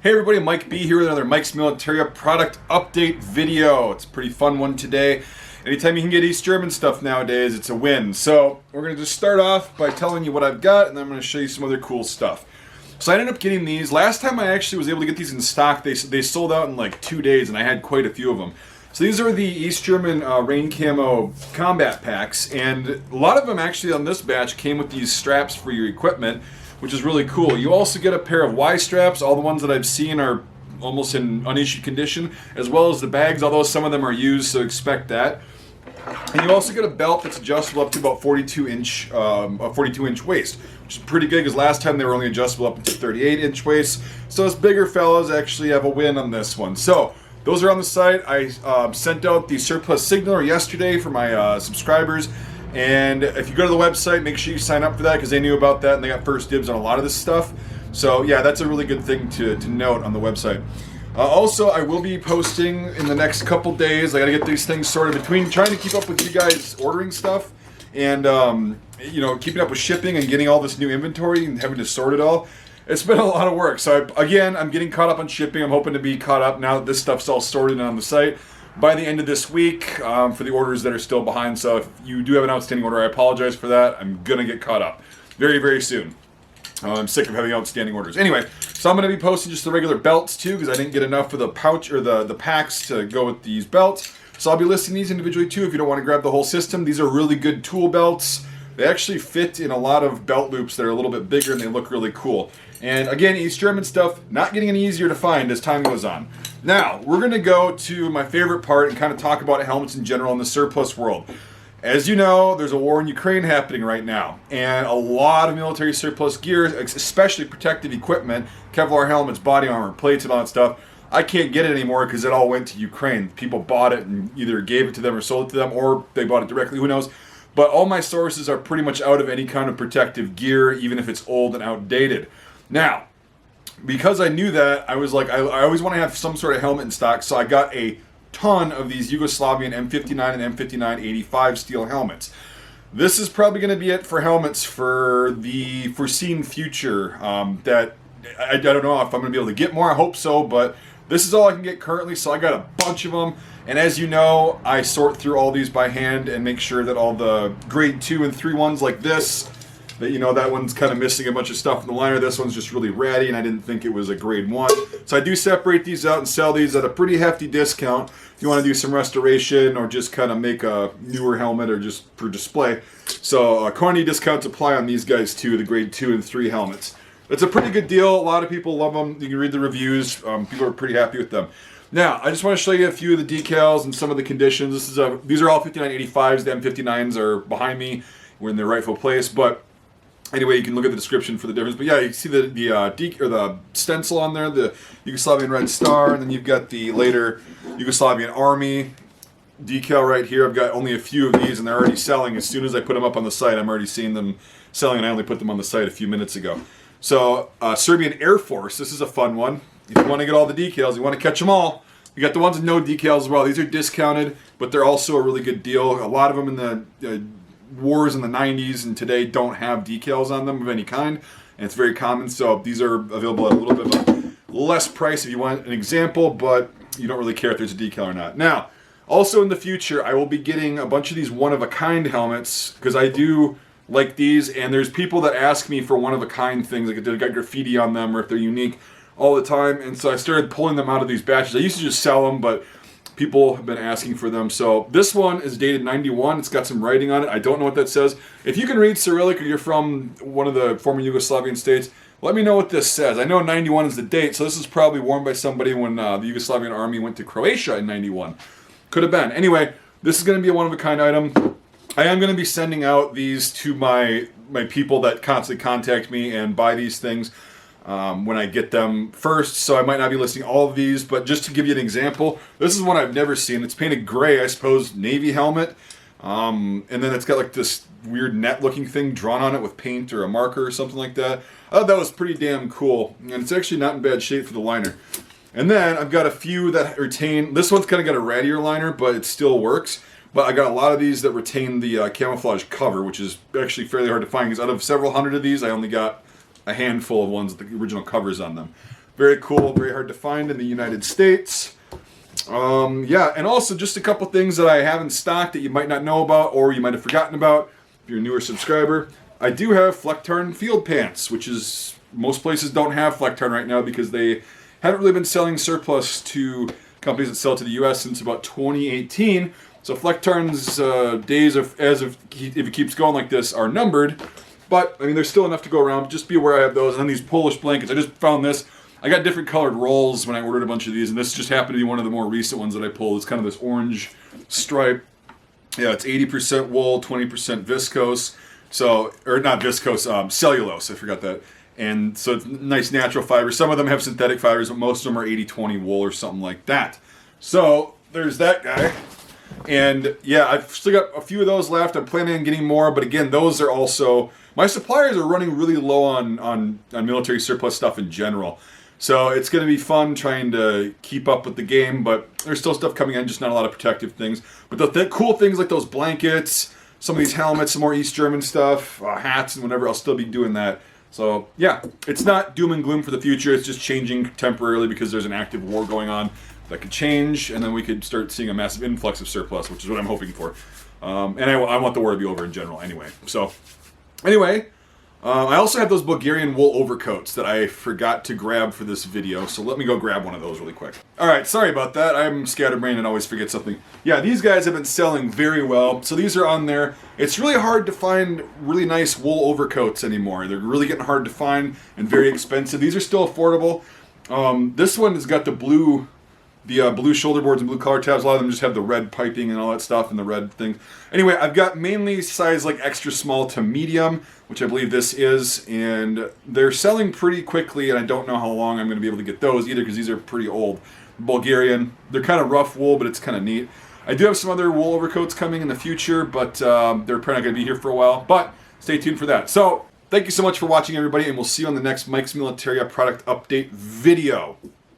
Hey everybody, Mike B here with another Mike's Militaria product update video. It's a pretty fun one today. Anytime you can get East German stuff nowadays, it's a win. So we're going to just start off by telling you what I've got, and then I'm going to show you some other cool stuff. So I ended up getting these. Last time I actually was able to get these in stock, they sold out in like 2 days, and I had quite a few of them. So these are the East German rain camo combat packs, and a lot of them actually on this batch came with these straps for your equipment, which is really cool. You also get a pair of Y straps. All the ones that I've seen are almost in unissued condition, as well as the bags, although some of them are used, so expect that. And you also get a belt that's adjustable up to about 42-inch waist, which is pretty good because last time they were only adjustable up to 38-inch waist. So us bigger fellows actually have a win on this one. So those are on the site. I sent out the surplus signaler yesterday for my subscribers. And if you go to the website, make sure you sign up for that because they knew about that and they got first dibs on a lot of this stuff. So yeah, that's a really good thing to note on the website. Also, I will be posting in the next couple days. I got to get these things sorted between trying to keep up with you guys ordering stuff and keeping up with shipping and getting all this new inventory and having to sort it all. It's been a lot of work. So I'm getting caught up on shipping. I'm hoping to be caught up now that this stuff's all sorted on the site by the end of this week for the orders that are still behind. So if you do have an outstanding order, I apologize for that. I'm going to get caught up very, very soon. I'm sick of having outstanding orders. Anyway, so I'm going to be posting just the regular belts too because I didn't get enough for the pouch or the packs to go with these belts. So I'll be listing these individually too if you don't want to grab the whole system. These are really good tool belts. They actually fit in a lot of belt loops that are a little bit bigger and they look really cool. And again, East German stuff, not getting any easier to find as time goes on. Now, we're going to go to my favorite part and kind of talk about helmets in general in the surplus world. As you know, there's a war in Ukraine happening right now, and a lot of military surplus gear, especially protective equipment, Kevlar helmets, body armor, plates, and all that stuff, I can't get it anymore because it all went to Ukraine. People bought it and either gave it to them or sold it to them, or they bought it directly, who knows. But all my sources are pretty much out of any kind of protective gear, even if it's old and outdated. Now, because I knew that, I was like, I always want to have some sort of helmet in stock, so I got a ton of these Yugoslavian M59 and M59-85 steel helmets. This is probably going to be it for helmets for the foreseen future. That I don't know if I'm going to be able to get more. I hope so, but this is all I can get currently, so I got a bunch of them. And as you know, I sort through all these by hand and make sure that all the grade 2 and 3 ones like this, that one's kind of missing a bunch of stuff in the liner. This one's just really ratty, and I didn't think it was a grade 1. So I do separate these out and sell these at a pretty hefty discount if you want to do some restoration or just kind of make a newer helmet or just for display. So quantity discounts apply on these guys too, the grade 2 and 3 helmets. It's a pretty good deal. A lot of people love them. You can read the reviews. People are pretty happy with them. Now, I just want to show you a few of the decals and some of the conditions. These are all 5985s. The M59s are behind me. We're in their rightful place, but anyway, you can look at the description for the difference. But yeah, you can see the stencil on there, the Yugoslavian Red Star, and then you've got the later Yugoslavian Army decal right here. I've got only a few of these, and they're already selling. As soon as I put them up on the site, I'm already seeing them selling, and I only put them on the site a few minutes ago. So, Serbian Air Force, this is a fun one. If you want to get all the decals, you want to catch them all, you got the ones with no decals as well. These are discounted, but they're also a really good deal. A lot of them in the wars in the 90s and today don't have decals on them of any kind, and it's very common. So these are available at a little bit of a less price if you want an example, but you don't really care if there's a decal or not. Now, also in the future, I will be getting a bunch of these one-of-a-kind helmets because I do like these, and there's people that ask me for one-of-a-kind things, like if they've got graffiti on them or if they're unique all the time, and so I started pulling them out of these batches. I used to just sell them, but people have been asking for them. So this one is dated 91. It's got some writing on it. I don't know what that says. If you can read Cyrillic or you're from one of the former Yugoslavian states, let me know what this says. I know 91 is the date, so this is probably worn by somebody when the Yugoslavian army went to Croatia in 91. Could have been. Anyway, this is going to be a one-of-a-kind item. I am going to be sending out these to my people that constantly contact me and buy these things when I get them first, so I might not be listing all of these, but just to give you an example, this is one I've never seen. It's painted gray, I suppose, Navy helmet, and then it's got like this weird net-looking thing drawn on it with paint or a marker or something like that. I thought that was pretty damn cool, and it's actually not in bad shape for the liner. And then I've got a few that retain, this one's kind of got a rattier liner, but it still works. But I got a lot of these that retain the camouflage cover, which is actually fairly hard to find, because out of several hundred of these, I only got a handful of ones with the original covers on them. Very cool, very hard to find in the United States. Yeah, and also just a couple things that I have in stock that you might not know about or you might have forgotten about if you're a newer subscriber. I do have Flecktarn field pants, which is, most places don't have Flecktarn right now because they haven't really been selling surplus to companies that sell to the US since about 2018. So Flecktarn's days of, if it keeps going like this, are numbered. But, I mean, there's still enough to go around. Just be aware I have those. And then these Polish blankets. I just found this. I got different colored rolls when I ordered a bunch of these, and this just happened to be one of the more recent ones that I pulled. It's kind of this orange stripe. Yeah, it's 80% wool, 20% viscose. So, or not viscose, cellulose. I forgot that. And so it's nice natural fibers. Some of them have synthetic fibers, but most of them are 80-20 wool or something like that. So, there's that guy. And yeah, I've still got a few of those left. I'm planning on getting more, but again, those are also, my suppliers are running really low on military surplus stuff in general. So it's going to be fun trying to keep up with the game, but there's still stuff coming in, just not a lot of protective things. But the cool things like those blankets, some of these helmets, some more East German stuff, hats and whatever, I'll still be doing that. So yeah, it's not doom and gloom for the future. It's just changing temporarily because there's an active war going on. That could change, and then we could start seeing a massive influx of surplus, which is what I'm hoping for. And I want the war to be over in general anyway. So, anyway, I also have those Bulgarian wool overcoats that I forgot to grab for this video, so let me go grab one of those really quick. Alright, sorry about that. I'm scatterbrained and always forget something. Yeah, these guys have been selling very well, so these are on there. It's really hard to find really nice wool overcoats anymore. They're really getting hard to find and very expensive. These are still affordable. This one has got the blue shoulder boards and blue collar tabs. A lot of them just have the red piping and all that stuff and the red things. Anyway, I've got mainly size like extra small to medium, which I believe this is, and they're selling pretty quickly, and I don't know how long I'm going to be able to get those either because these are pretty old. Bulgarian. They're kind of rough wool, but it's kind of neat. I do have some other wool overcoats coming in the future, but they're probably not going to be here for a while, but stay tuned for that. So, thank you so much for watching, everybody, and we'll see you on the next Mike's Militaria product update video.